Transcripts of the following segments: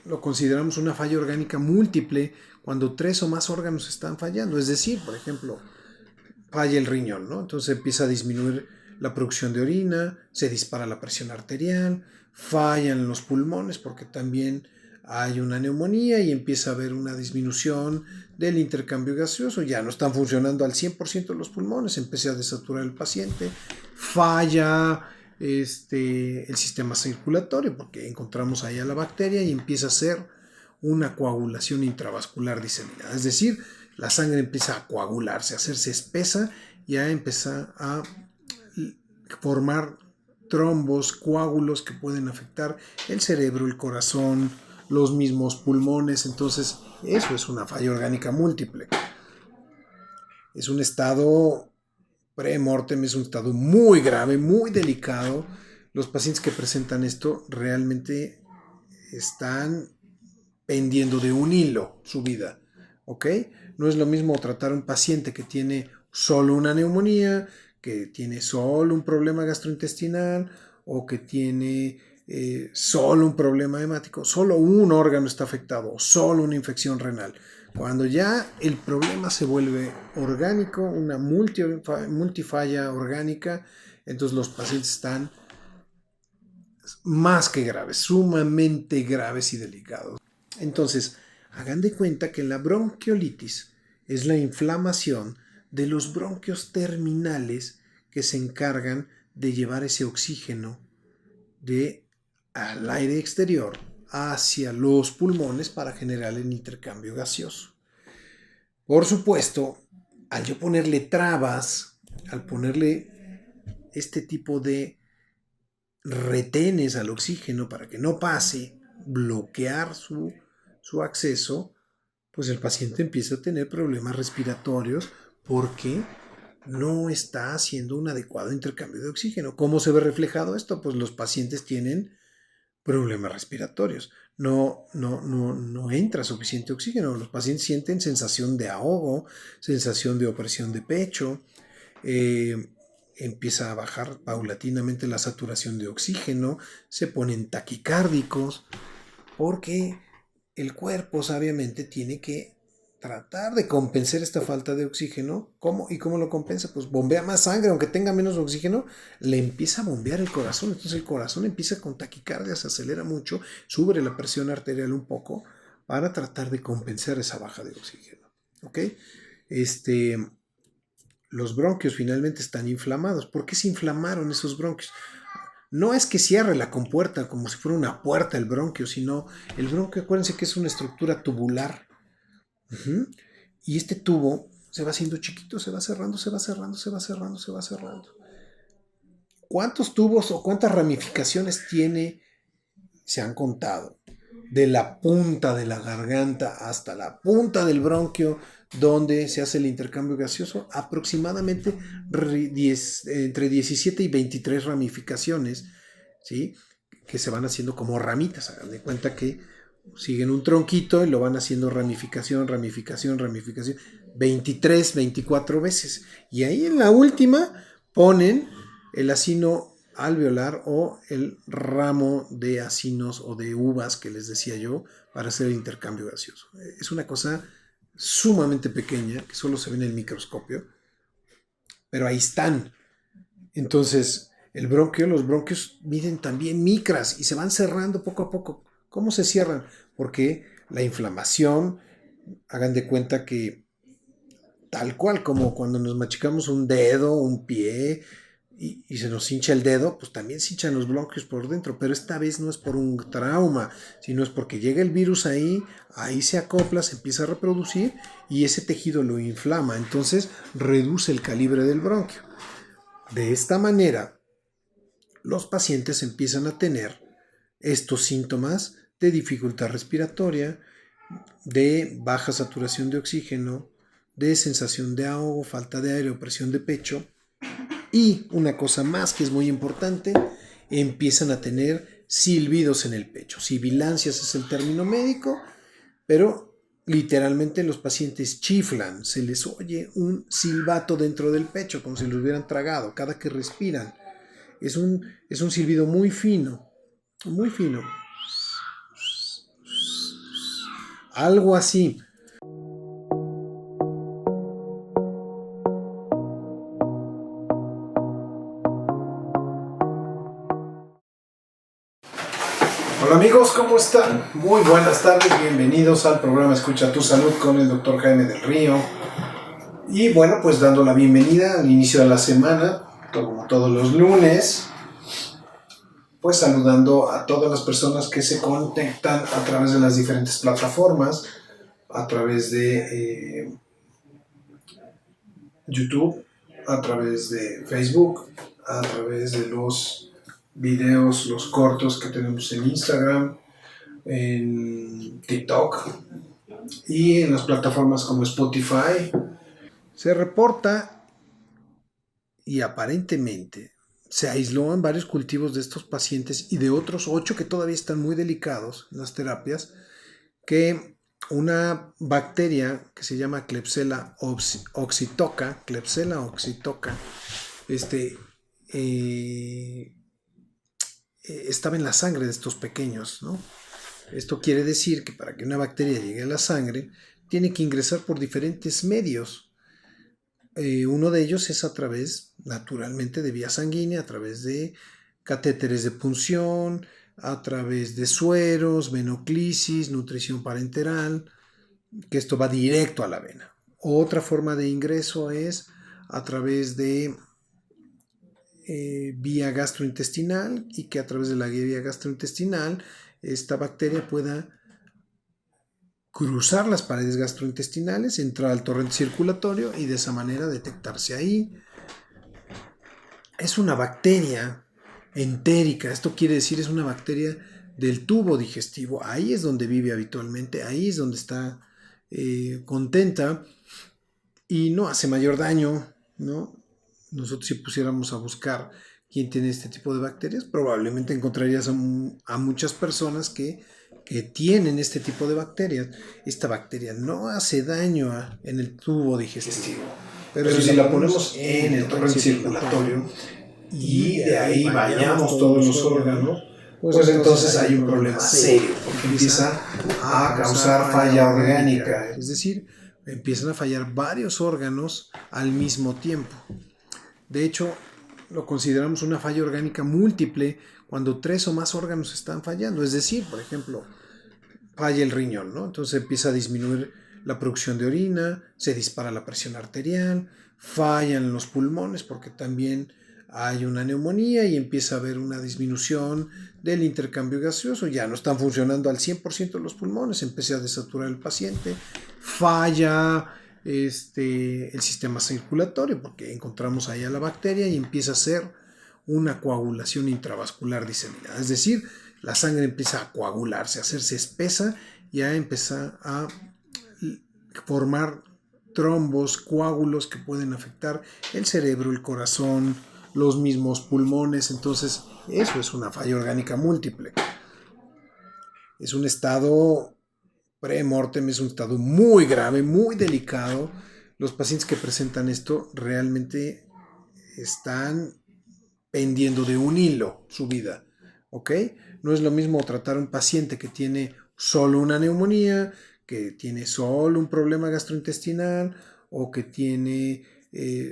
lo consideramos una falla orgánica múltiple cuando 3 o más órganos están fallando. Es decir, por ejemplo, falla el riñón, ¿no? Entonces empieza a disminuir la producción de orina, se dispara la presión arterial, fallan los pulmones porque también hay una neumonía y empieza a haber una disminución del intercambio gaseoso, ya no están funcionando al 100% los pulmones, empieza a desaturar el paciente, falla el sistema circulatorio porque encontramos ahí a la bacteria y empieza a ser una coagulación intravascular diseminada, es decir, la sangre empieza a coagularse, a hacerse espesa y a empezar a formar trombos, coágulos que pueden afectar el cerebro, el corazón, los mismos pulmones. Entonces, eso es una falla orgánica múltiple. Es un estado pre-mortem, es un estado muy grave, muy delicado. Los pacientes que presentan esto realmente están pendiendo de un hilo su vida, ¿ok? No es lo mismo tratar a un paciente que tiene solo una neumonía, que tiene solo un problema gastrointestinal o que tiene solo un problema hemático, solo un órgano está afectado, solo una infección renal. Cuando ya el problema se vuelve orgánico, una multifalla orgánica, entonces los pacientes están más que graves, sumamente graves y delicados. Entonces, hagan de cuenta que la bronquiolitis es la inflamación de los bronquios terminales que se encargan de llevar ese oxígeno al aire exterior hacia los pulmones para generar el intercambio gaseoso. Por supuesto, al yo ponerle trabas, al ponerle este tipo de retenes al oxígeno para que no pase, bloquear su acceso, pues el paciente empieza a tener problemas respiratorios porque no está haciendo un adecuado intercambio de oxígeno. ¿Cómo se ve reflejado esto? Pues los pacientes tienen problemas respiratorios. No entra suficiente oxígeno. Los pacientes sienten sensación de ahogo, sensación de opresión de pecho, empieza a bajar paulatinamente la saturación de oxígeno, se ponen taquicárdicos, porque el cuerpo sabiamente tiene que tratar de compensar esta falta de oxígeno. ¿Cómo? ¿Y cómo lo compensa? Pues bombea más sangre, aunque tenga menos oxígeno, le empieza a bombear el corazón. Entonces el corazón empieza con taquicardia, se acelera mucho, sube la presión arterial un poco para tratar de compensar esa baja de oxígeno. ¿Ok? Los bronquios finalmente están inflamados. ¿Por qué se inflamaron esos bronquios? No es que cierre la compuerta como si fuera una puerta el bronquio, sino el bronquio, acuérdense que es una estructura tubular. Y este tubo se va haciendo chiquito, se va cerrando, se va cerrando, se va cerrando, se va cerrando. ¿Cuántos tubos o cuántas ramificaciones tiene? Se han contado. De la punta de la garganta hasta la punta del bronquio, donde se hace el intercambio gaseoso, aproximadamente entre 17 y 23 ramificaciones, ¿sí? Que se van haciendo como ramitas. Hagan de cuenta que siguen un tronquito y lo van haciendo ramificación, ramificación, ramificación, 23, 24 veces. Y ahí en la última ponen el acino alveolar o el ramo de acinos o de uvas que les decía yo para hacer el intercambio gaseoso. Es una cosa sumamente pequeña que solo se ve en el microscopio, pero ahí están. Entonces, los bronquios miden también micras y se van cerrando poco a poco. ¿Cómo se cierran? Porque la inflamación, hagan de cuenta que tal cual como cuando nos machicamos un dedo, un pie y se nos hincha el dedo, pues también se hinchan los bronquios por dentro, pero esta vez no es por un trauma, sino es porque llega el virus ahí se acopla, se empieza a reproducir y ese tejido lo inflama, entonces reduce el calibre del bronquio. De esta manera, los pacientes empiezan a tener estos síntomas de dificultad respiratoria, de baja saturación de oxígeno, de sensación de ahogo, falta de aire o presión de pecho. Y una cosa más que es muy importante, empiezan a tener silbidos en el pecho. Sibilancias es el término médico, pero literalmente los pacientes chiflan, se les oye un silbato dentro del pecho, como si lo hubieran tragado, cada que respiran. Es un silbido muy fino, muy fino. algo así. Hola amigos, ¿cómo están? Muy buenas tardes, bienvenidos al programa Escucha tu Salud con el Dr. Jaime del Río. Y bueno, pues dando la bienvenida al inicio de la semana, como todos los lunes, pues saludando a todas las personas que se conectan a través de las diferentes plataformas, a través de YouTube, a través de Facebook, a través de los videos, los cortos que tenemos en Instagram, en TikTok y en las plataformas como Spotify. Se reporta y aparentemente se aisló en varios cultivos de estos pacientes y de otros 8 que todavía están muy delicados en las terapias, que una bacteria que se llama Klebsiella oxytoca, estaba en la sangre de estos pequeños, ¿no? Esto quiere decir que para que una bacteria llegue a la sangre, tiene que ingresar por diferentes medios. Uno de ellos es a través, naturalmente, de vía sanguínea, a través de catéteres de punción, a través de sueros, venoclisis, nutrición parenteral, que esto va directo a la vena. Otra forma de ingreso es a través de vía gastrointestinal, y que a través de la vía gastrointestinal esta bacteria pueda cruzar las paredes gastrointestinales, entrar al torrente circulatorio y de esa manera detectarse ahí. Es una bacteria entérica, esto quiere decir es una bacteria del tubo digestivo, ahí es donde vive habitualmente, ahí es donde está contenta y no hace mayor daño, ¿no? Nosotros si pusiéramos a buscar quién tiene este tipo de bacterias, probablemente encontrarías a muchas personas que tienen este tipo de bacterias. Esta bacteria no hace daño en el tubo digestivo, pero si la ponemos en el torrente circulatorio y de ahí vayamos todos los órganos, pues entonces hay un problema serio, porque empieza a causar falla orgánica. Es decir, empiezan a fallar varios órganos al mismo tiempo. De hecho, lo consideramos una falla orgánica múltiple cuando 3 o más órganos están fallando. Es decir, por ejemplo, falla el riñón, ¿no? Entonces empieza a disminuir la producción de orina, se dispara la presión arterial, fallan los pulmones porque también hay una neumonía y empieza a haber una disminución del intercambio gaseoso, ya no están funcionando al 100% los pulmones, empieza a desaturar el paciente, falla el sistema circulatorio porque encontramos ahí a la bacteria y empieza a hacer una coagulación intravascular diseminada, es decir, la sangre empieza a coagularse, a hacerse espesa y a empezar a formar trombos, coágulos que pueden afectar el cerebro, el corazón, los mismos pulmones. Entonces, eso es una falla orgánica múltiple. Es un estado pre-mortem, es un estado muy grave, muy delicado. Los pacientes que presentan esto realmente están pendiendo de un hilo su vida, ¿ok? No es lo mismo tratar a un paciente que tiene solo una neumonía, que tiene solo un problema gastrointestinal o que tiene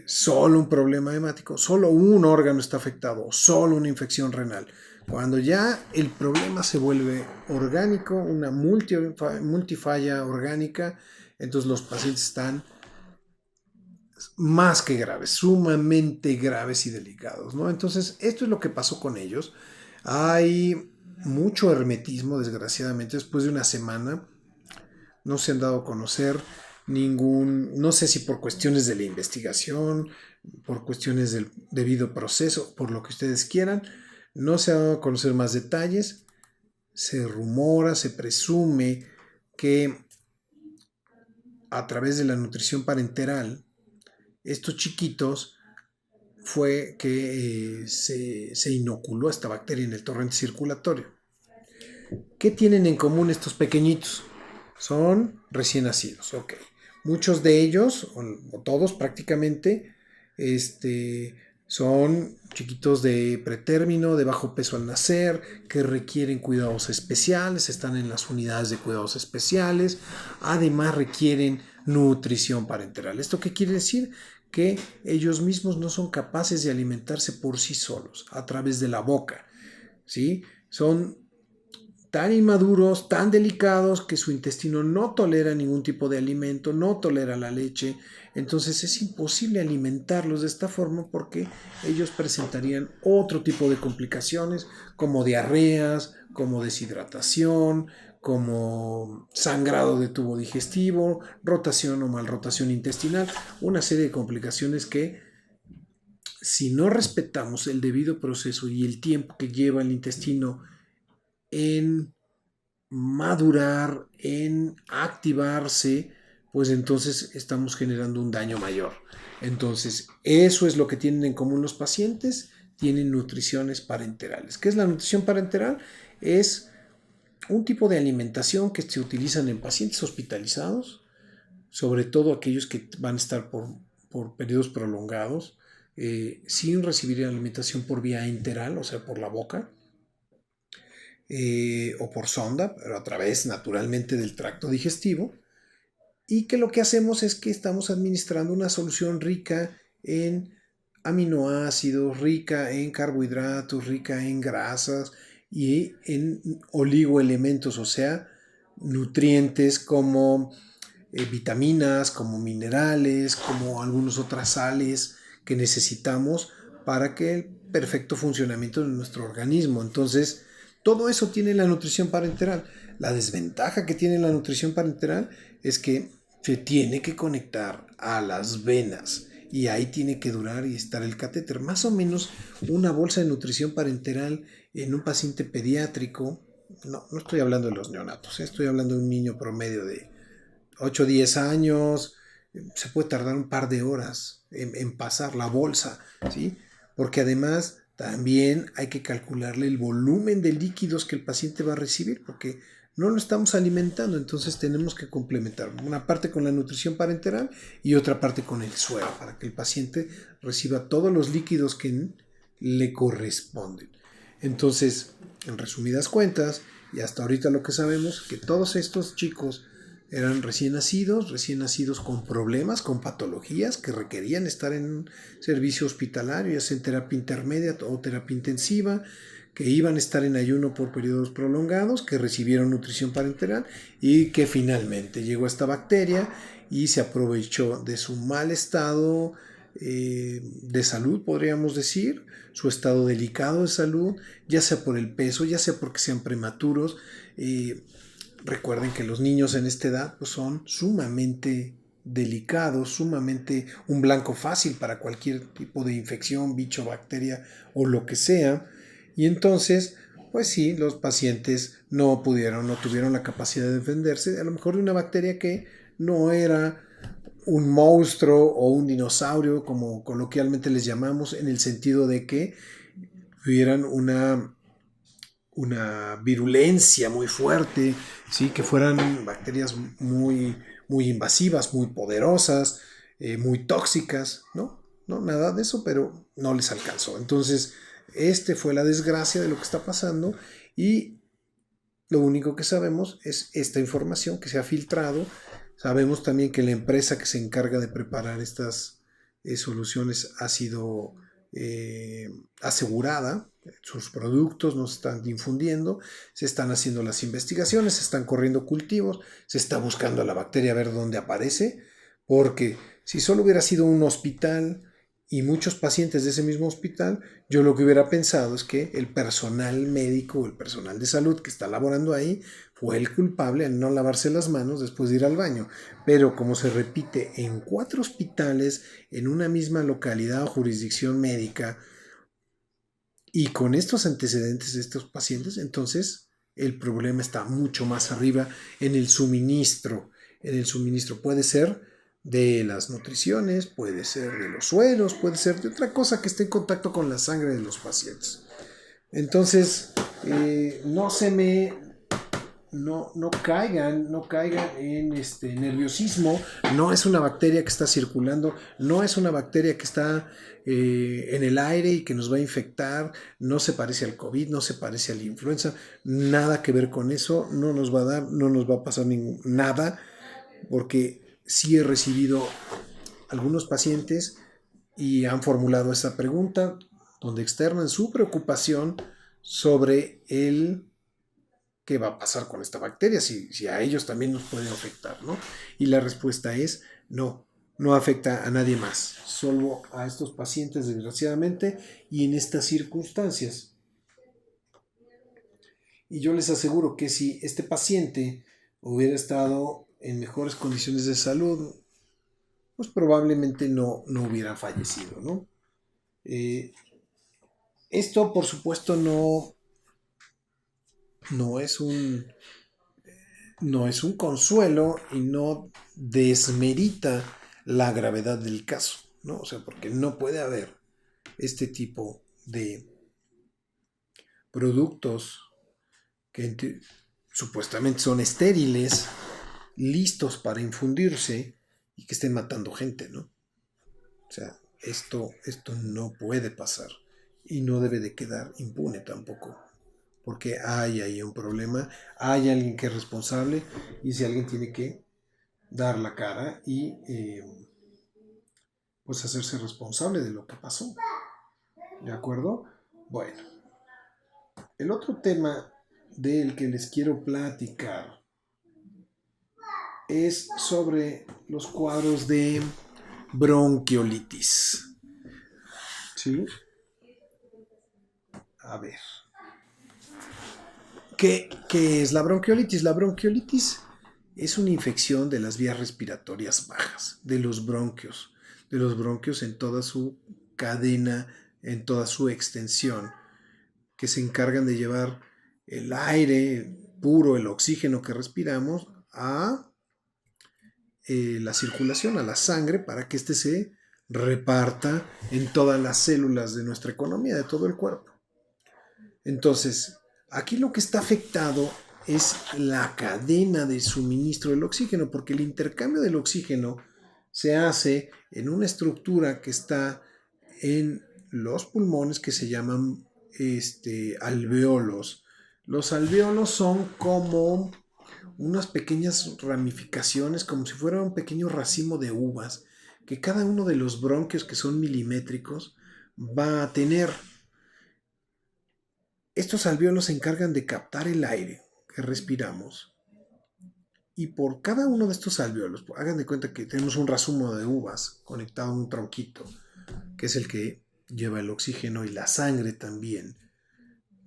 solo un problema hemático, solo un órgano está afectado o solo una infección renal. Cuando ya el problema se vuelve orgánico, una multifalla orgánica, entonces los pacientes están más que graves, sumamente graves y delicados, ¿no? Entonces, esto es lo que pasó con ellos. Hay mucho hermetismo, desgraciadamente, después de una semana. No se han dado a conocer no sé si por cuestiones de la investigación, por cuestiones del debido proceso, por lo que ustedes quieran, no se han dado a conocer más detalles. Se rumora, se presume que a través de la nutrición parenteral, estos chiquitos fue que se inoculó esta bacteria en el torrente circulatorio. ¿Qué tienen en común estos pequeñitos? Son recién nacidos, ok. Muchos de ellos, o todos prácticamente, Son chiquitos de pretérmino, de bajo peso al nacer, que requieren cuidados especiales, están en las unidades de cuidados especiales, además requieren nutrición parenteral. ¿Esto qué quiere decir? Que ellos mismos no son capaces de alimentarse por sí solos, a través de la boca, ¿sí? Son tan inmaduros, tan delicados, que su intestino no tolera ningún tipo de alimento, no tolera la leche. Entonces es imposible alimentarlos de esta forma porque ellos presentarían otro tipo de complicaciones como diarreas, como deshidratación, como sangrado de tubo digestivo, rotación o malrotación intestinal, una serie de complicaciones que, si no respetamos el debido proceso y el tiempo que lleva el intestino en madurar, en activarse, pues entonces estamos generando un daño mayor. Entonces, eso es lo que tienen en común los pacientes, tienen nutriciones parenterales. ¿Qué es la nutrición parenteral? Es un tipo de alimentación que se utilizan en pacientes hospitalizados, sobre todo aquellos que van a estar por periodos prolongados, sin recibir alimentación por vía enteral, o sea, por la boca, o por sonda, pero a través naturalmente del tracto digestivo, y que lo que hacemos es que estamos administrando una solución rica en aminoácidos, rica en carbohidratos, rica en grasas y en oligoelementos, o sea, nutrientes como vitaminas, como minerales, como algunas otras sales que necesitamos para que el perfecto funcionamiento de nuestro organismo. Entonces, todo eso tiene la nutrición parenteral. La desventaja que tiene la nutrición parenteral es que se tiene que conectar a las venas y ahí tiene que durar y estar el catéter. Más o menos una bolsa de nutrición parenteral en un paciente pediátrico, no estoy hablando de los neonatos, estoy hablando de un niño promedio de 8 o 10 años, se puede tardar un par de horas en pasar la bolsa, ¿sí? Porque además también hay que calcularle el volumen de líquidos que el paciente va a recibir, porque no lo estamos alimentando, entonces tenemos que complementar una parte con la nutrición parenteral y otra parte con el suero, para que el paciente reciba todos los líquidos que le corresponden. Entonces, en resumidas cuentas, y hasta ahorita lo que sabemos, que todos estos chicos eran recién nacidos con problemas, con patologías que requerían estar en un servicio hospitalario, ya sea en terapia intermedia o terapia intensiva, que iban a estar en ayuno por periodos prolongados, que recibieron nutrición parenteral y que finalmente llegó esta bacteria y se aprovechó de su mal estado de salud, podríamos decir, su estado delicado de salud, ya sea por el peso, ya sea porque sean prematuros. Recuerden que los niños en esta edad pues, son sumamente delicados, sumamente un blanco fácil para cualquier tipo de infección, bicho, bacteria o lo que sea. Y entonces, pues sí, los pacientes no tuvieron la capacidad de defenderse, a lo mejor de una bacteria que no era un monstruo o un dinosaurio, como coloquialmente les llamamos, en el sentido de que tuvieran una virulencia muy fuerte, ¿sí? Que fueran bacterias muy invasivas, muy poderosas, muy tóxicas, ¿no? No, nada de eso, pero no les alcanzó. Entonces, fue la desgracia de lo que está pasando y lo único que sabemos es esta información que se ha filtrado. Sabemos también que la empresa que se encarga de preparar estas soluciones ha sido asegurada, sus productos no se están difundiendo, se están haciendo las investigaciones, se están corriendo cultivos, se está buscando a la bacteria a ver dónde aparece, porque si solo hubiera sido un hospital y muchos pacientes de ese mismo hospital, yo lo que hubiera pensado es que el personal médico, el personal de salud que está laborando ahí, fue el culpable al no lavarse las manos después de ir al baño. Pero como se repite en 4 hospitales, en una misma localidad o jurisdicción médica, y con estos antecedentes de estos pacientes, entonces el problema está mucho más arriba en el suministro. En el suministro puede ser de las nutriciones, puede ser de los sueros, puede ser de otra cosa que esté en contacto con la sangre de los pacientes. Entonces, no se me no caigan en este nerviosismo. No es una bacteria que está circulando, no es una bacteria que está en el aire y que nos va a infectar, no se parece al COVID, no se parece a la influenza, nada que ver con eso, no nos va a dar, no nos va a pasar nada, porque sí he recibido algunos pacientes y han formulado esa pregunta donde externan su preocupación sobre el qué va a pasar con esta bacteria, si a ellos también nos puede afectar, ¿no? Y la respuesta es no, no afecta a nadie más, solo a estos pacientes desgraciadamente y en estas circunstancias. Y yo les aseguro que si este paciente hubiera estado en mejores condiciones de salud, pues probablemente no hubiera fallecido, ¿no? Eh, Esto, por supuesto, no es un, no es un consuelo y no desmerita la gravedad del caso, ¿no? O sea, porque no puede haber este tipo de productos que supuestamente son estériles, listos para infundirse y que estén matando gente, ¿no? O sea, esto no puede pasar y no debe de quedar impune tampoco, porque hay ahí un problema, hay alguien que es responsable y si alguien tiene que dar la cara y pues hacerse responsable de lo que pasó. ¿De acuerdo? Bueno, el otro tema del que les quiero platicar es sobre los cuadros de bronquiolitis. ¿Sí? A ver. ¿Qué es la bronquiolitis? La bronquiolitis es una infección de las vías respiratorias bajas, de los bronquios en toda su cadena, en toda su extensión, que se encargan de llevar el aire puro, el oxígeno que respiramos, a la circulación, a la sangre, para que éste se reparta en todas las células de nuestra economía, de todo el cuerpo. Entonces, aquí lo que está afectado es la cadena de suministro del oxígeno, porque el intercambio del oxígeno se hace en una estructura que está en los pulmones que se llaman alveolos. Los alveolos son como unas pequeñas ramificaciones, como si fuera un pequeño racimo de uvas, que cada uno de los bronquios, que son milimétricos, va a tener. Estos alvéolos se encargan de captar el aire que respiramos y por cada uno de estos alvéolos, hagan de cuenta que tenemos un racimo de uvas conectado a un tronquito, que es el que lleva el oxígeno y la sangre también.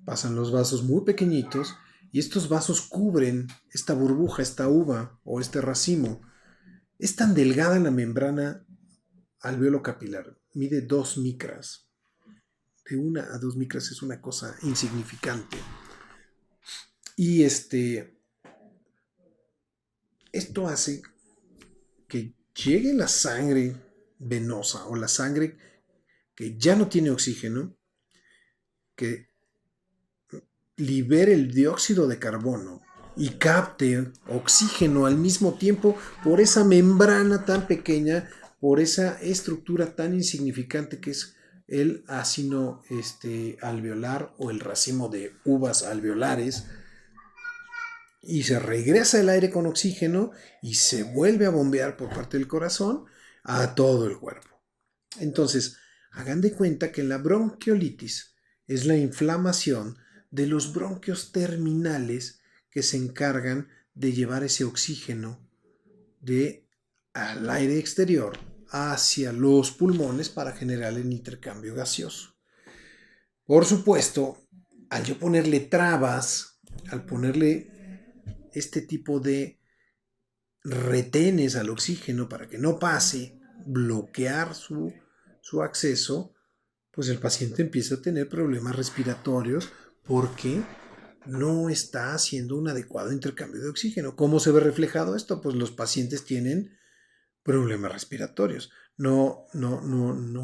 Pasan los vasos muy pequeñitos y estos vasos cubren esta burbuja, esta uva o este racimo. Es tan delgada la membrana alvéolo capilar, mide 2 micras. De 1 a 2 micras es una cosa insignificante. Y esto hace que llegue la sangre venosa o la sangre que ya no tiene oxígeno, que libere el dióxido de carbono y capte oxígeno al mismo tiempo por esa membrana tan pequeña, por esa estructura tan insignificante que es el ácido alveolar o el racimo de uvas alveolares, y se regresa el aire con oxígeno y se vuelve a bombear por parte del corazón a todo el cuerpo. Entonces, hagan de cuenta que la bronquiolitis es la inflamación de los bronquios terminales que se encargan de llevar ese oxígeno al aire exterior hacia los pulmones para generar el intercambio gaseoso. Por supuesto, al yo ponerle trabas, al ponerle este tipo de retenes al oxígeno para que no pase, bloquear su acceso, pues el paciente empieza a tener problemas respiratorios porque no está haciendo un adecuado intercambio de oxígeno. ¿Cómo se ve reflejado esto? Pues los pacientes tienen problemas respiratorios. No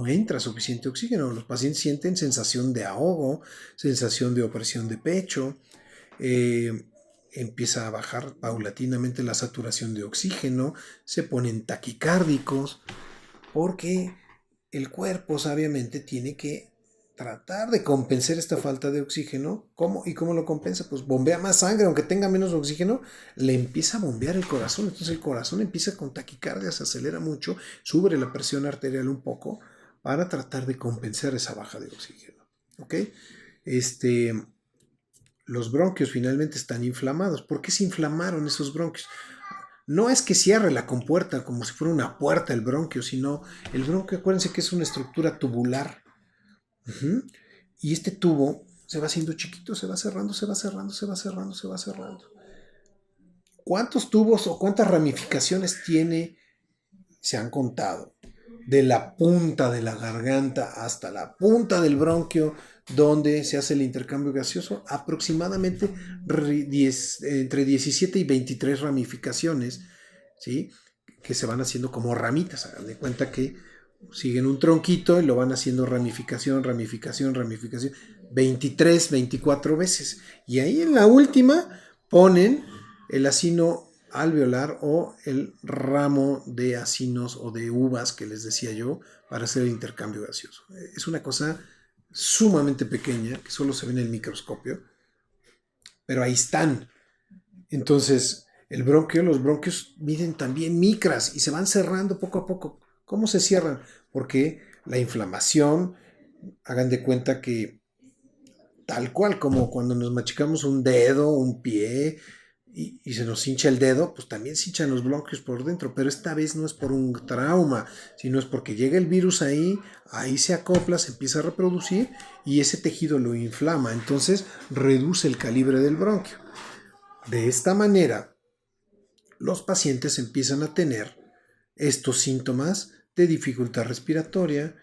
entra suficiente oxígeno. Los pacientes sienten sensación de ahogo, sensación de opresión de pecho, empieza a bajar paulatinamente la saturación de oxígeno, se ponen taquicárdicos, porque el cuerpo sabiamente tiene que tratar de compensar esta falta de oxígeno. ¿Cómo? ¿Y cómo lo compensa? Pues bombea más sangre, aunque tenga menos oxígeno, le empieza a bombear el corazón. Entonces el corazón empieza con taquicardia, se acelera mucho, sube la presión arterial un poco para tratar de compensar esa baja de oxígeno. ¿Ok? Los bronquios finalmente están inflamados. ¿Por qué se inflamaron esos bronquios? No es que cierre la compuerta como si fuera una puerta el bronquio, sino el bronquio, acuérdense que es una estructura tubular. Uh-huh. Y este tubo se va haciendo chiquito, se va cerrando, se va cerrando, se va cerrando, se va cerrando. ¿Cuántos tubos o cuántas ramificaciones tiene? Se han contado. De la punta de la garganta hasta la punta del bronquio, donde se hace el intercambio gaseoso, aproximadamente entre 17 y 23 ramificaciones, ¿sí? Que se van haciendo como ramitas. Hagan de cuenta que siguen un tronquito y lo van haciendo ramificación, ramificación, ramificación, 23, 24 veces. Y ahí en la última ponen el acino alveolar o el ramo de acinos o de uvas que les decía yo para hacer el intercambio gaseoso. Es una cosa sumamente pequeña que solo se ve en el microscopio, pero ahí están. Entonces, los bronquios miden también micras y se van cerrando poco a poco. ¿Cómo se cierran? Porque la inflamación, hagan de cuenta que tal cual como cuando nos machicamos un dedo, un pie y se nos hincha el dedo, pues también se hinchan los bronquios por dentro, pero esta vez no es por un trauma, sino es porque llega el virus ahí se acopla, se empieza a reproducir y ese tejido lo inflama, entonces reduce el calibre del bronquio. De esta manera, los pacientes empiezan a tener estos síntomas de dificultad respiratoria,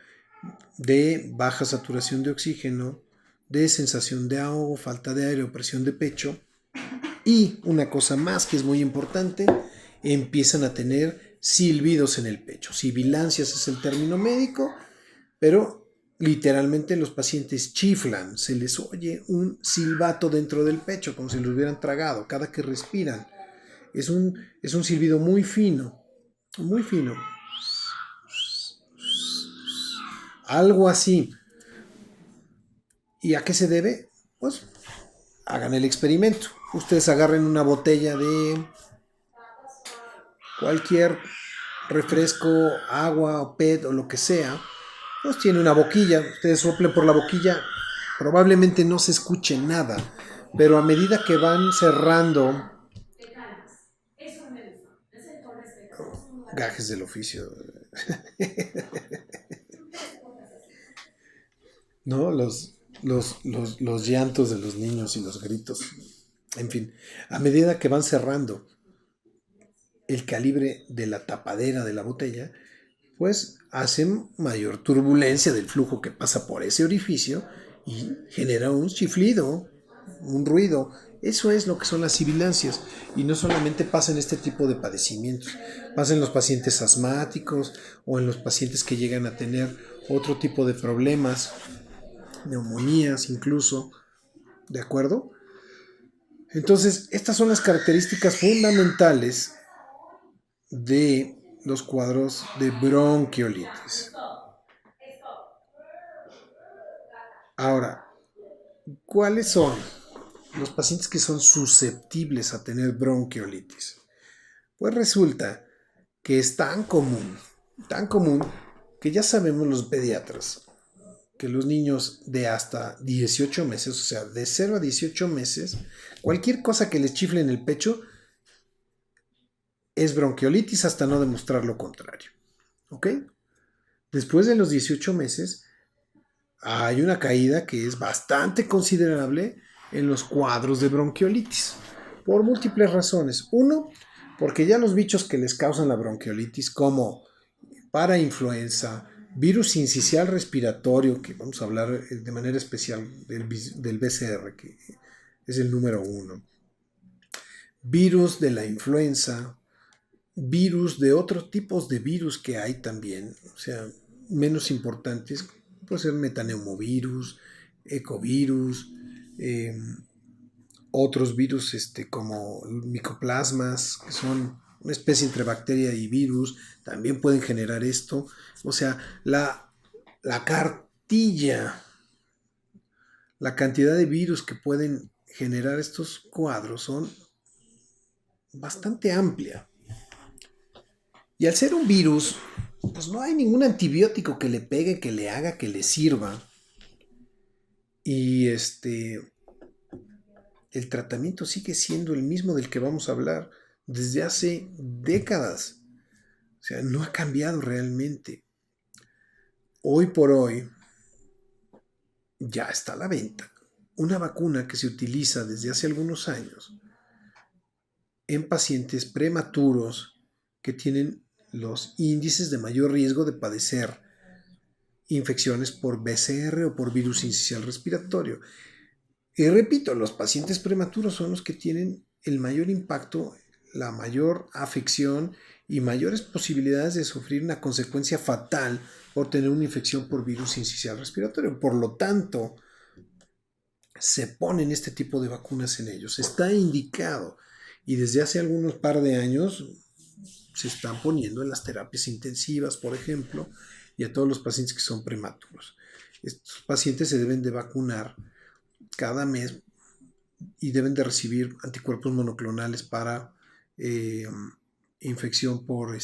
de baja saturación de oxígeno, de sensación de ahogo, falta de aire o presión de pecho. Y una cosa más que es muy importante, empiezan a tener silbidos en el pecho. Sibilancias es el término médico, pero literalmente los pacientes chiflan, se les oye un silbato dentro del pecho, como si lo hubieran tragado, cada que respiran. Es un silbido muy fino, muy fino. Algo así. ¿Y a qué se debe? Pues hagan el experimento. Ustedes agarren una botella de cualquier refresco, agua o PET o lo que sea. Pues tiene una boquilla. Ustedes soplen por la boquilla. Probablemente no se escuche nada. Pero a medida que van cerrando... Gajes del oficio. ¿No? Los llantos de los niños y los gritos. En fin, a medida que van cerrando el calibre de la tapadera de la botella, pues hacen mayor turbulencia del flujo que pasa por ese orificio y genera un chiflido, un ruido. Eso es lo que son las sibilancias. Y no solamente pasa en este tipo de padecimientos, pasa en los pacientes asmáticos o en los pacientes que llegan a tener otro tipo de problemas, neumonías incluso, ¿de acuerdo? Entonces, estas son las características fundamentales de los cuadros de bronquiolitis. Ahora, ¿cuáles son los pacientes que son susceptibles a tener bronquiolitis? Pues resulta que es tan común que ya sabemos los pediatras que los niños de hasta 18 meses, o sea, de 0 a 18 meses, cualquier cosa que les chifle en el pecho es bronquiolitis hasta no demostrar lo contrario. ¿Ok? Después de los 18 meses, hay una caída que es bastante considerable en los cuadros de bronquiolitis, por múltiples razones. Uno, porque ya los bichos que les causan la bronquiolitis, como parainfluenza, virus sincicial respiratorio, que vamos a hablar de manera especial del BCR, que es el número 1, virus de la influenza, virus de otros tipos de virus que hay también, o sea, menos importantes, puede ser metaneumovirus, ecovirus, otros virus como micoplasmas, que son una especie entre bacteria y virus, también pueden generar esto. O sea, la cartilla, la cantidad de virus que pueden generar estos cuadros son bastante amplia. Y al ser un virus, pues no hay ningún antibiótico que le pegue, que le haga, que le sirva. Y el tratamiento sigue siendo el mismo del que vamos a hablar desde hace décadas. O sea, no ha cambiado realmente. Hoy por hoy ya está a la venta una vacuna que se utiliza desde hace algunos años en pacientes prematuros que tienen los índices de mayor riesgo de padecer infecciones por BCR o por virus incisional respiratorio. Y repito, los pacientes prematuros son los que tienen el mayor impacto, la mayor afección y mayores posibilidades de sufrir una consecuencia fatal por tener una infección por virus incisional respiratorio. Por lo tanto, se ponen este tipo de vacunas en ellos. Está indicado y desde hace algunos par de años se están poniendo en las terapias intensivas, por ejemplo, y a todos los pacientes que son prematuros. Estos pacientes se deben de vacunar cada mes y deben de recibir anticuerpos monoclonales para infección por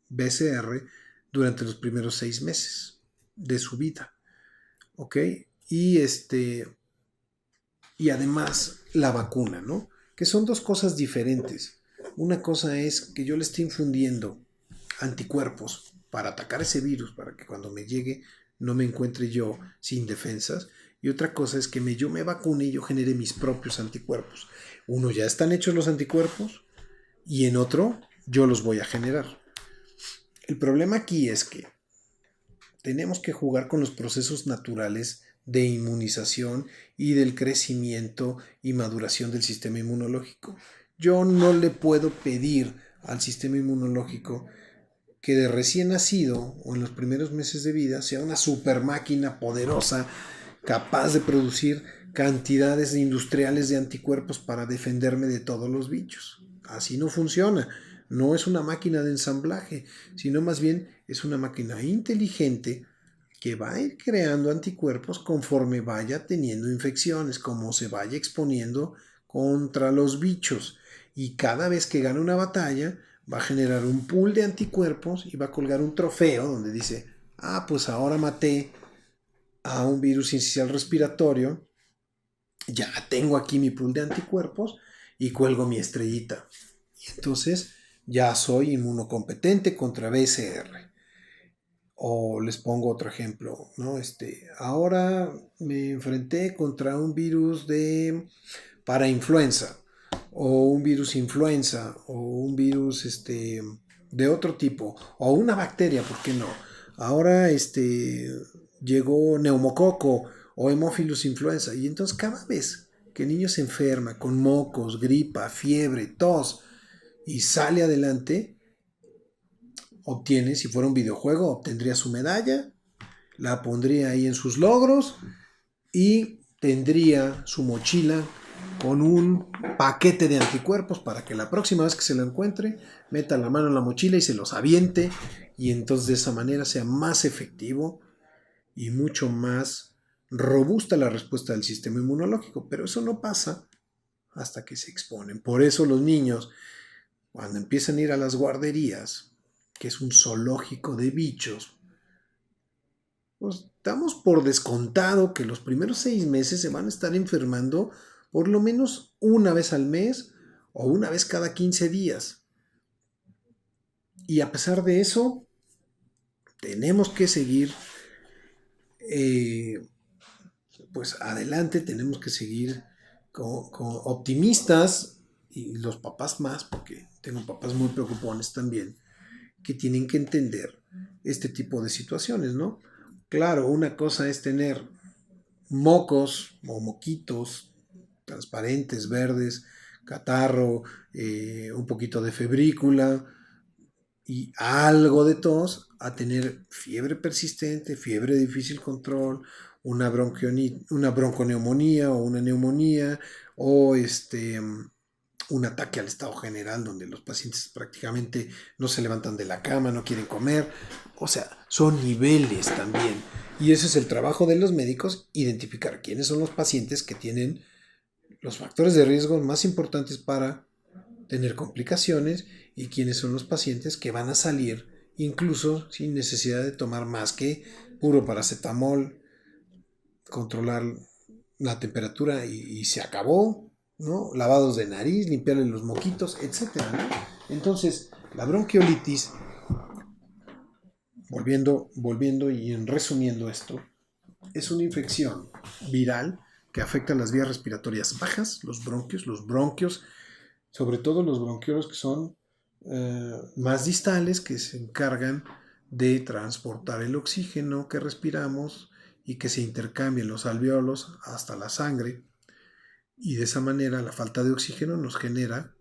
BCR durante los primeros 6 meses de su vida. ¿Ok? Y y además la vacuna, ¿no? Que son dos cosas diferentes. Una cosa es que yo le esté infundiendo anticuerpos para atacar ese virus, para que cuando me llegue no me encuentre yo sin defensas. Y otra cosa es que yo me vacune y yo genere mis propios anticuerpos. Uno, ya están hechos los anticuerpos y en otro yo los voy a generar. El problema aquí es que tenemos que jugar con los procesos naturales de inmunización y del crecimiento y maduración del sistema inmunológico. Yo no le puedo pedir al sistema inmunológico que de recién nacido o en los primeros meses de vida sea una super máquina poderosa capaz de producir cantidades industriales de anticuerpos para defenderme de todos los bichos. Así no funciona. No es una máquina de ensamblaje, sino más bien es una máquina inteligente que va a ir creando anticuerpos conforme vaya teniendo infecciones, como se vaya exponiendo contra los bichos. Y cada vez que gane una batalla, va a generar un pool de anticuerpos y va a colgar un trofeo donde dice, pues ahora maté a un virus incisional respiratorio, ya tengo aquí mi pool de anticuerpos y cuelgo mi estrellita. Y entonces ya soy inmunocompetente contra BCR. O les pongo otro ejemplo, ¿no? Ahora me enfrenté contra un virus para influenza, o un virus influenza, o un virus de otro tipo, o una bacteria, ¿por qué no? Ahora llegó neumococo o Haemophilus influenza, y entonces cada vez que el niño se enferma con mocos, gripa, fiebre, tos, y sale adelante, obtiene, si fuera un videojuego, obtendría su medalla, la pondría ahí en sus logros y tendría su mochila con un paquete de anticuerpos para que la próxima vez que se lo encuentre, meta la mano en la mochila y se los aviente y entonces de esa manera sea más efectivo y mucho más robusta la respuesta del sistema inmunológico. Pero eso no pasa hasta que se exponen. Por eso los niños, cuando empiezan a ir a las guarderías, que es un zoológico de bichos, pues damos por descontado que los primeros 6 meses se van a estar enfermando por lo menos una vez al mes o una vez cada 15 días. Y a pesar de eso, tenemos que seguir pues adelante, tenemos que seguir con optimistas y los papás más, porque tengo papás muy preocupones también, que tienen que entender este tipo de situaciones, ¿no? Claro, una cosa es tener mocos o moquitos transparentes, verdes, catarro, un poquito de febrícula y algo de tos, a tener fiebre persistente, fiebre de difícil control, una bronconeumonía o una neumonía o un ataque al estado general donde los pacientes prácticamente no se levantan de la cama, no quieren comer. O sea, son niveles también. Y ese es el trabajo de los médicos, identificar quiénes son los pacientes que tienen los factores de riesgo más importantes para tener complicaciones y quiénes son los pacientes que van a salir incluso sin necesidad de tomar más que puro paracetamol, controlar la temperatura y se acabó, ¿no? Lavados de nariz, limpiarle los moquitos, etcétera, ¿no? Entonces, la bronquiolitis, volviendo y resumiendo esto, es una infección viral que afecta las vías respiratorias bajas, los bronquios, sobre todo los bronquiolos que son más distales, que se encargan de transportar el oxígeno que respiramos y que se intercambian los alvéolos hasta la sangre. Y de esa manera la falta de oxígeno nos genera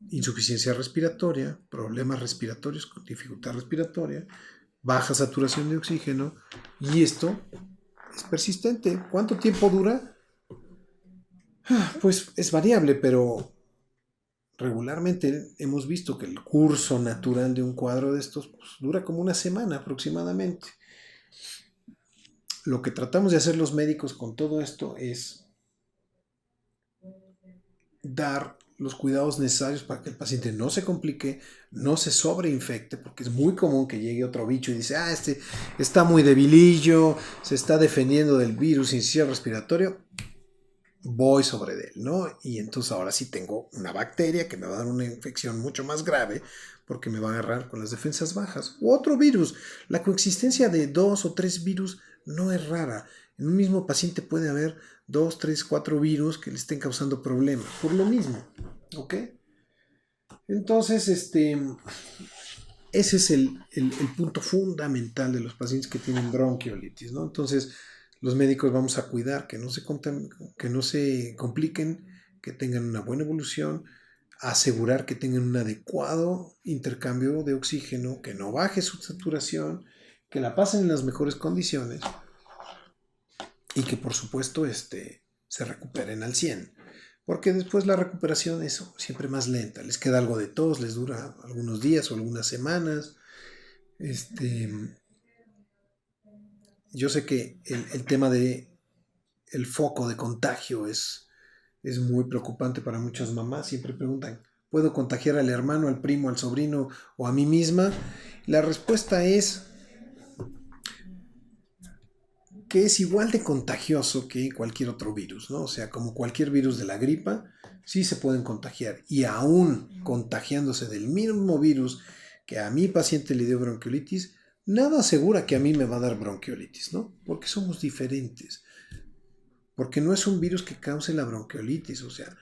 insuficiencia respiratoria, problemas respiratorios con dificultad respiratoria, baja saturación de oxígeno, y esto es persistente. ¿Cuánto tiempo dura? Pues es variable, pero regularmente hemos visto que el curso natural de un cuadro de estos pues, dura como una semana aproximadamente. Lo que tratamos de hacer los médicos con todo esto es dar los cuidados necesarios para que el paciente no se complique, no se sobreinfecte, porque es muy común que llegue otro bicho y dice, este está muy debilillo, se está defendiendo del virus incisional respiratorio, voy sobre él, ¿no? Y entonces ahora sí tengo una bacteria que me va a dar una infección mucho más grave porque me va a agarrar con las defensas bajas. U otro virus. La coexistencia de 2 o 3 virus no es rara. En un mismo paciente puede haber 2, 3, 4 virus que le estén causando problemas. Por lo mismo. ¿Ok? Entonces, ese es el punto fundamental de los pacientes que tienen bronquiolitis, ¿no? Entonces, los médicos vamos a cuidar que no se compliquen, que tengan una buena evolución, asegurar que tengan un adecuado intercambio de oxígeno, que no baje su saturación, que la pasen en las mejores condiciones y que por supuesto se recuperen al 100. Porque después la recuperación es siempre más lenta. Les queda algo de tos, les dura algunos días o algunas semanas. Yo sé que el tema de el foco de contagio es muy preocupante para muchas mamás. Siempre preguntan, ¿puedo contagiar al hermano, al primo, al sobrino o a mí misma? La respuesta es que es igual de contagioso que cualquier otro virus, ¿no? O sea, como cualquier virus de la gripa, sí se pueden contagiar. Y aún contagiándose del mismo virus que a mi paciente le dio bronquiolitis, nada asegura que a mí me va a dar bronquiolitis, ¿no? Porque somos diferentes. Porque no es un virus que cause la bronquiolitis, o sea,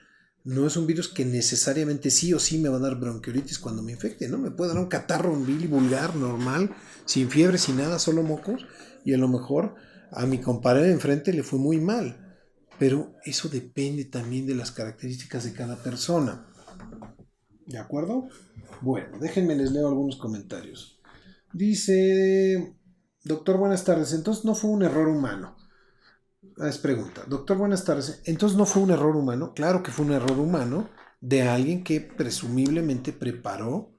no es un virus que necesariamente sí o sí me va a dar bronquiolitis cuando me infecte, ¿no? Me puede dar un catarro, un bilis vulgar, normal, sin fiebre, sin nada, solo mocos, y a lo mejor a mi compadre de enfrente le fue muy mal. Pero eso depende también de las características de cada persona. ¿De acuerdo? Bueno, déjenme les leo algunos comentarios. Dice, doctor, buenas tardes. Entonces no fue un error humano. Es pregunta. Doctor, buenas tardes. Entonces no fue un error humano. Claro que fue un error humano de alguien que presumiblemente preparó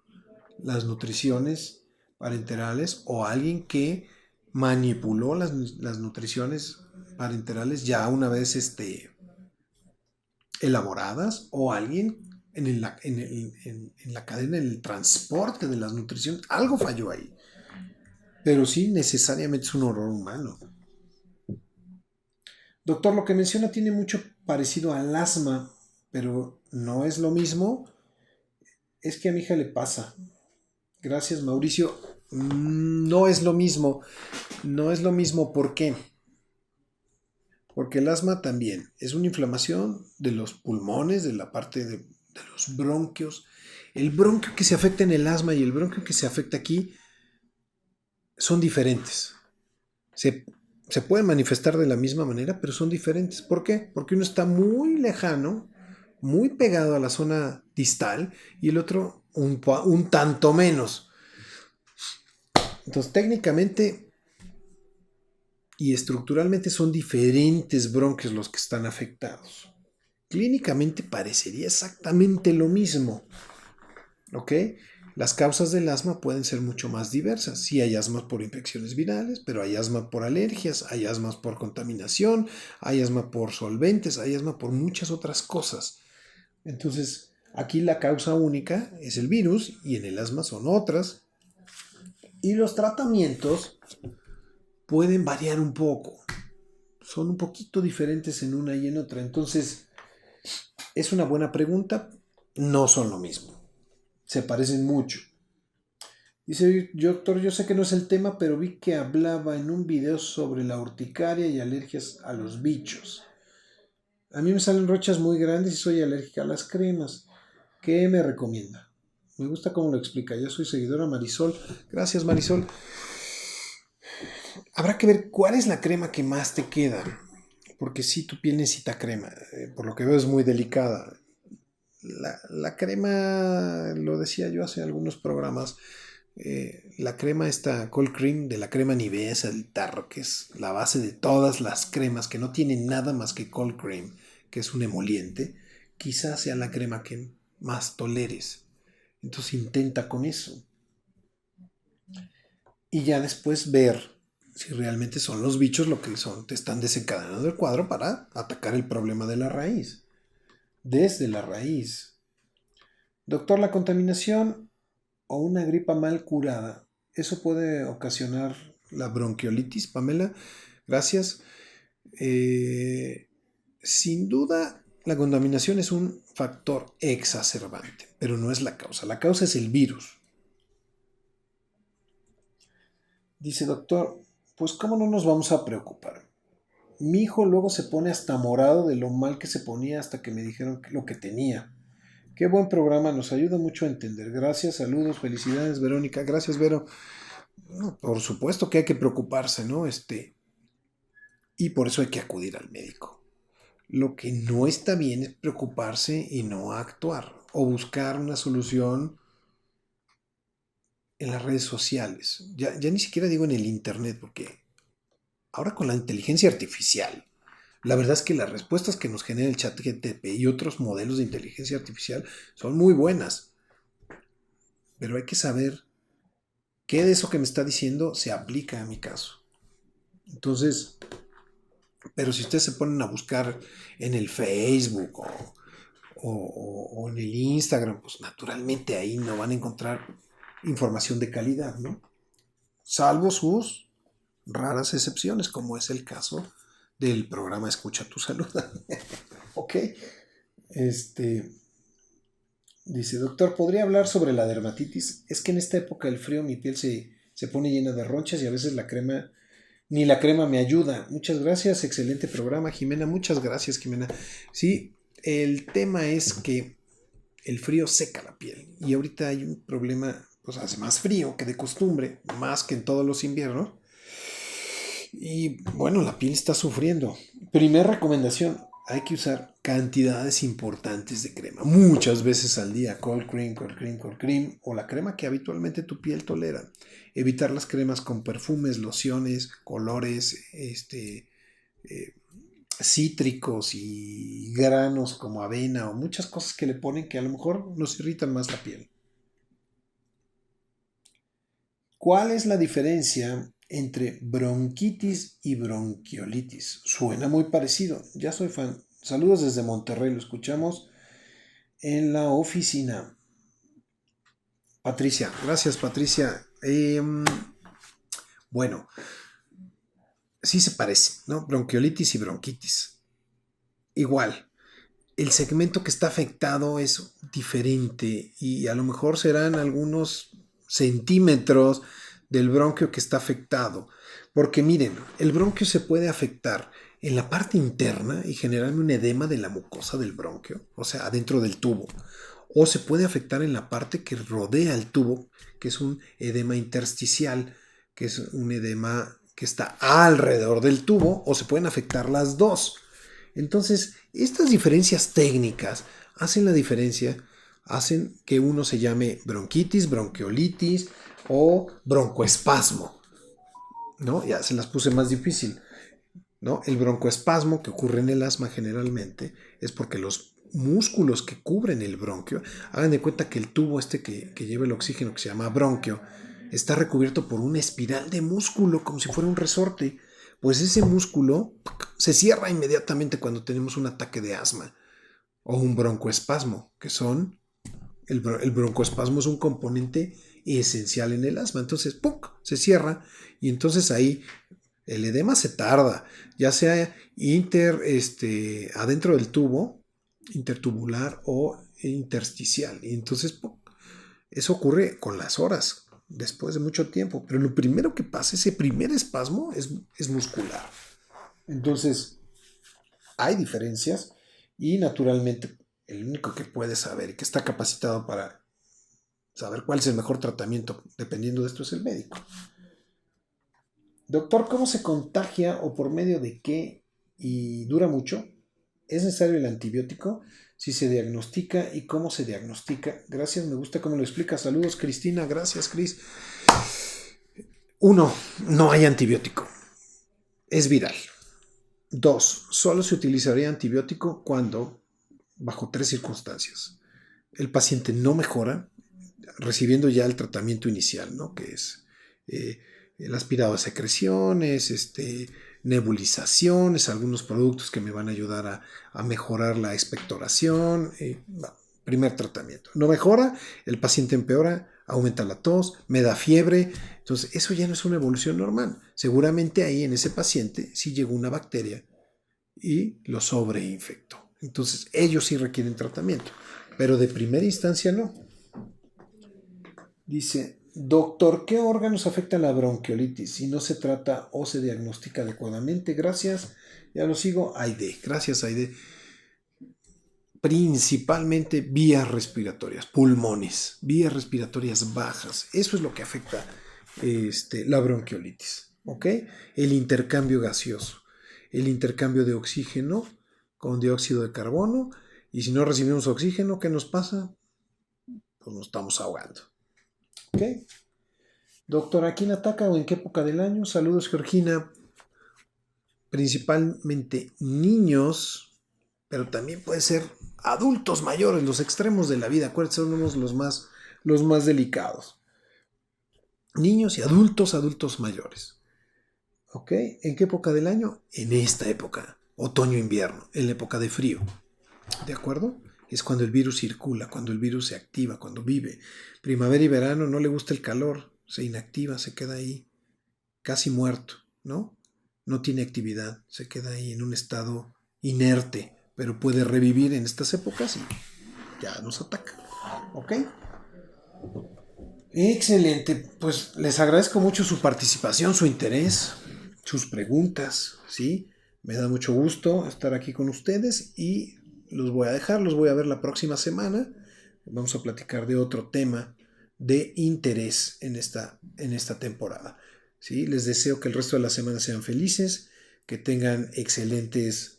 las nutriciones parenterales o alguien que manipuló las nutriciones parenterales ya una vez elaboradas o alguien en la cadena, en el transporte de las nutriciones. Algo falló ahí. Pero sí, necesariamente es un error humano. Doctor, lo que menciona tiene mucho parecido al asma, pero no es lo mismo. Es que a mi hija le pasa. Gracias, Mauricio. No es lo mismo. No es lo mismo. ¿Por qué? Porque el asma también es una inflamación de los pulmones, de la parte de los bronquios. El bronquio que se afecta en el asma y el bronquio que se afecta aquí son diferentes. Se pueden manifestar de la misma manera, pero son diferentes. ¿Por qué? Porque uno está muy lejano, muy pegado a la zona distal y el otro un tanto menos. Entonces, técnicamente, y estructuralmente son diferentes bronquios los que están afectados. Clínicamente parecería exactamente lo mismo, ¿ok? Las causas del asma pueden ser mucho más diversas. Sí, hay asma por infecciones virales, pero hay asma por alergias, hay asma por contaminación, hay asma por solventes, hay asma por muchas otras cosas. Entonces, aquí la causa única es el virus y en el asma son otras. Y los tratamientos pueden variar un poco. Son un poquito diferentes en una y en otra. Entonces, es una buena pregunta. No son lo mismo. Se parecen mucho. Dice, doctor, yo sé que no es el tema, pero vi que hablaba en un video sobre la urticaria y alergias a los bichos. A mí me salen rochas muy grandes y soy alérgica a las cremas. ¿Qué me recomienda? Me gusta cómo lo explica. Yo soy seguidora Marisol. Gracias, Marisol. Habrá que ver cuál es la crema que más te queda. Porque sí, tu piel necesita crema. Por lo que veo es muy delicada. La crema, lo decía yo hace algunos programas, la crema esta Cold Cream de la crema Nivea, esa del tarro, que es la base de todas las cremas, que no tiene nada más que Cold Cream, que es un emoliente, quizás sea la crema que más toleres. Entonces intenta con eso. Y ya después ver si realmente son los bichos lo que son, te están desencadenando el cuadro para atacar el problema de la raíz. Desde la raíz. Doctor, la contaminación o una gripa mal curada, ¿eso puede ocasionar la bronquiolitis, Pamela? Gracias. Sin duda, la contaminación es un factor exacerbante, pero no es la causa. La causa es el virus. Dice, doctor, pues ¿cómo no nos vamos a preocupar? Mi hijo luego se pone hasta morado de lo mal que se ponía hasta que me dijeron lo que tenía. Qué buen programa, nos ayuda mucho a entender. Gracias, saludos, felicidades, Verónica. Gracias, Vero. No, por supuesto que hay que preocuparse, ¿no? Y por eso hay que acudir al médico. Lo que no está bien es preocuparse y no actuar o buscar una solución en las redes sociales. Ya ni siquiera digo en el internet, porque ahora con la inteligencia artificial, la verdad es que las respuestas que nos genera el chat GTP y otros modelos de inteligencia artificial son muy buenas. Pero hay que saber qué de eso que me está diciendo se aplica a mi caso. Entonces, pero si ustedes se ponen a buscar en el Facebook o en el Instagram, pues naturalmente ahí no van a encontrar información de calidad, ¿no? Salvo sus raras excepciones, como es el caso del programa Escucha tu Salud. Ok. Dice, doctor, ¿podría hablar sobre la dermatitis? Es que en esta época del frío mi piel se pone llena de ronchas y a veces ni la crema me ayuda. Muchas gracias, excelente programa, Jimena. Muchas gracias, Jimena. Sí, el tema es que el frío seca la piel y ahorita hay un problema, pues hace más frío que de costumbre, más que en todos los inviernos. Y bueno, la piel está sufriendo. Primera recomendación, hay que usar cantidades importantes de crema, muchas veces al día, cold cream, cold cream, cold cream, o la crema que habitualmente tu piel tolera. Evitar las cremas con perfumes, lociones, colores, cítricos y granos como avena o muchas cosas que le ponen que a lo mejor nos irritan más la piel. ¿Cuál es la diferencia entre bronquitis y bronquiolitis? Suena muy parecido. Ya soy fan. Saludos desde Monterrey. Lo escuchamos en la oficina. Patricia. Gracias, Patricia. Bueno, sí se parece, ¿no? Bronquiolitis y bronquitis. Igual. El segmento que está afectado es diferente y a lo mejor serán algunos centímetros del bronquio que está afectado. Porque miren, el bronquio se puede afectar en la parte interna y generar un edema de la mucosa del bronquio, o sea, adentro del tubo. O se puede afectar en la parte que rodea el tubo, que es un edema intersticial, que es un edema que está alrededor del tubo, o se pueden afectar las dos. Entonces, estas diferencias técnicas hacen la diferencia, hacen que uno se llame bronquitis, bronquiolitis o broncoespasmo, ¿no? Ya se las puse más difícil. ¿no? El broncoespasmo que ocurre en el asma generalmente es porque los músculos que cubren el bronquio, hagan de cuenta que el tubo que lleva el oxígeno, que se llama bronquio, está recubierto por una espiral de músculo, como si fuera un resorte. Pues ese músculo se cierra inmediatamente cuando tenemos un ataque de asma o un broncoespasmo, que son el broncoespasmo es un componente esencial en el asma. Entonces, ¡pum!, se cierra y entonces ahí el edema se tarda, ya sea adentro del tubo, intertubular o intersticial. Y entonces, ¡pum!, eso ocurre con las horas, después de mucho tiempo. Pero lo primero que pasa, ese primer espasmo, es muscular. Entonces, hay diferencias y naturalmente el único que puede saber y que está capacitado para saber cuál es el mejor tratamiento, dependiendo de esto, es el médico. Doctor, ¿cómo se contagia o por medio de qué y dura mucho? ¿Es necesario el antibiótico? Si se diagnostica y cómo se diagnostica. Gracias, me gusta cómo lo explica. Saludos, Cristina. Gracias, Cris. 1. No hay antibiótico. Es viral. 2. Solo se utilizaría antibiótico cuando, bajo 3 circunstancias, el paciente no mejora, recibiendo ya el tratamiento inicial, ¿no? Que es el aspirado de secreciones, nebulizaciones, algunos productos que me van a ayudar a mejorar la expectoración. Primer tratamiento. No mejora, el paciente empeora, aumenta la tos, me da fiebre. Entonces, eso ya no es una evolución normal. Seguramente ahí en ese paciente sí llegó una bacteria y lo sobreinfectó. Entonces, ellos sí requieren tratamiento, pero de primera instancia no. Dice, doctor, ¿qué órganos afectan la bronquiolitis si no se trata o se diagnostica adecuadamente? Gracias, ya lo sigo. Aide, gracias, Aide. Principalmente vías respiratorias, pulmones, vías respiratorias bajas. Eso es lo que afecta la bronquiolitis, ¿ok? El intercambio gaseoso, el intercambio de oxígeno con dióxido de carbono. Y si no recibimos oxígeno, ¿qué nos pasa? Pues nos estamos ahogando, ¿ok? Doctor, ¿a quién ataca o en qué época del año? Saludos, Georgina. Principalmente niños, pero también puede ser adultos mayores, los extremos de la vida. Acuérdense, son los más delicados. Niños y adultos mayores. ¿Ok? ¿En qué época del año? En esta época, otoño-invierno, en la época de frío. ¿De acuerdo? Es cuando el virus circula, cuando el virus se activa, cuando vive. Primavera y verano no le gusta el calor, se inactiva, se queda ahí, casi muerto, ¿no? No tiene actividad, se queda ahí en un estado inerte, pero puede revivir en estas épocas y ya nos ataca. ¿Ok? Excelente, pues les agradezco mucho su participación, su interés, sus preguntas, ¿sí? Me da mucho gusto estar aquí con ustedes y los voy a dejar, los voy a ver la próxima semana. Vamos a platicar de otro tema de interés en esta temporada. ¿Sí? Les deseo que el resto de la semana sean felices, que tengan excelentes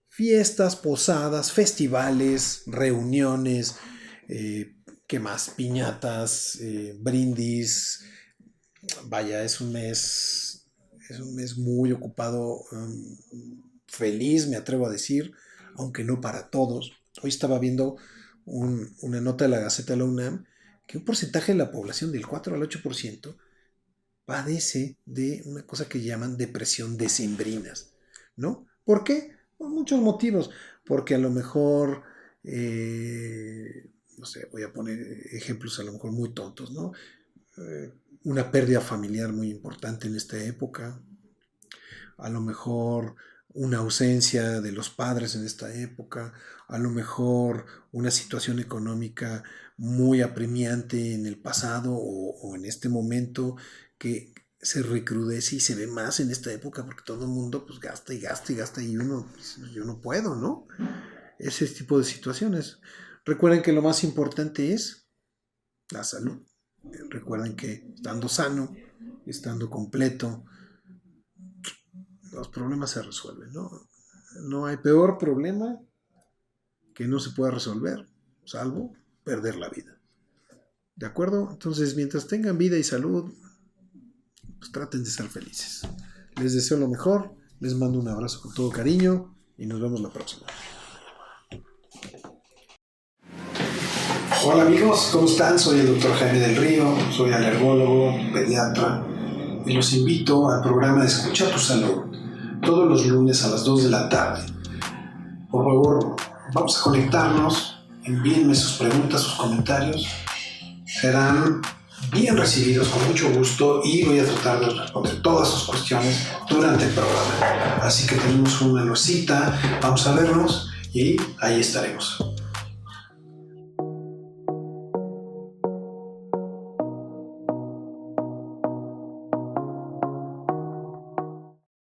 fiestas, posadas, festivales, reuniones, ¿qué más? Piñatas, brindis. Vaya, es un mes muy ocupado, feliz, me atrevo a decir, aunque no para todos. Hoy estaba viendo una nota de la Gaceta de la UNAM que un porcentaje de la población, del 4 al 8%, padece de una cosa que llaman depresión decembrinas, ¿no? ¿Por qué? Por muchos motivos. Porque a lo mejor, no sé, voy a poner ejemplos a lo mejor muy tontos, ¿no? Una pérdida familiar muy importante en esta época, a lo mejor una ausencia de los padres en esta época, a lo mejor una situación económica muy apremiante en el pasado o en este momento que se recrudece y se ve más en esta época porque todo el mundo pues gasta y gasta y gasta y uno, pues, yo no puedo, ¿no? Ese tipo de situaciones. Recuerden que lo más importante es la salud. Recuerden que estando sano, estando completo, los problemas se resuelven, ¿no? No hay peor problema que no se pueda resolver, salvo perder la vida. ¿De acuerdo? Entonces, mientras tengan vida y salud, pues traten de ser felices. Les deseo lo mejor, les mando un abrazo con todo cariño y nos vemos la próxima. Hola amigos, ¿cómo están? Soy el Dr. Jaime del Río, soy alergólogo, pediatra y los invito al programa de Escucha tu Salud todos los lunes a las 2 de la tarde. Por favor, vamos a conectarnos, envíenme sus preguntas, sus comentarios, serán bien recibidos con mucho gusto y voy a tratar de responder todas sus cuestiones durante el programa. Así que tenemos una nueva cita, vamos a vernos y ahí estaremos.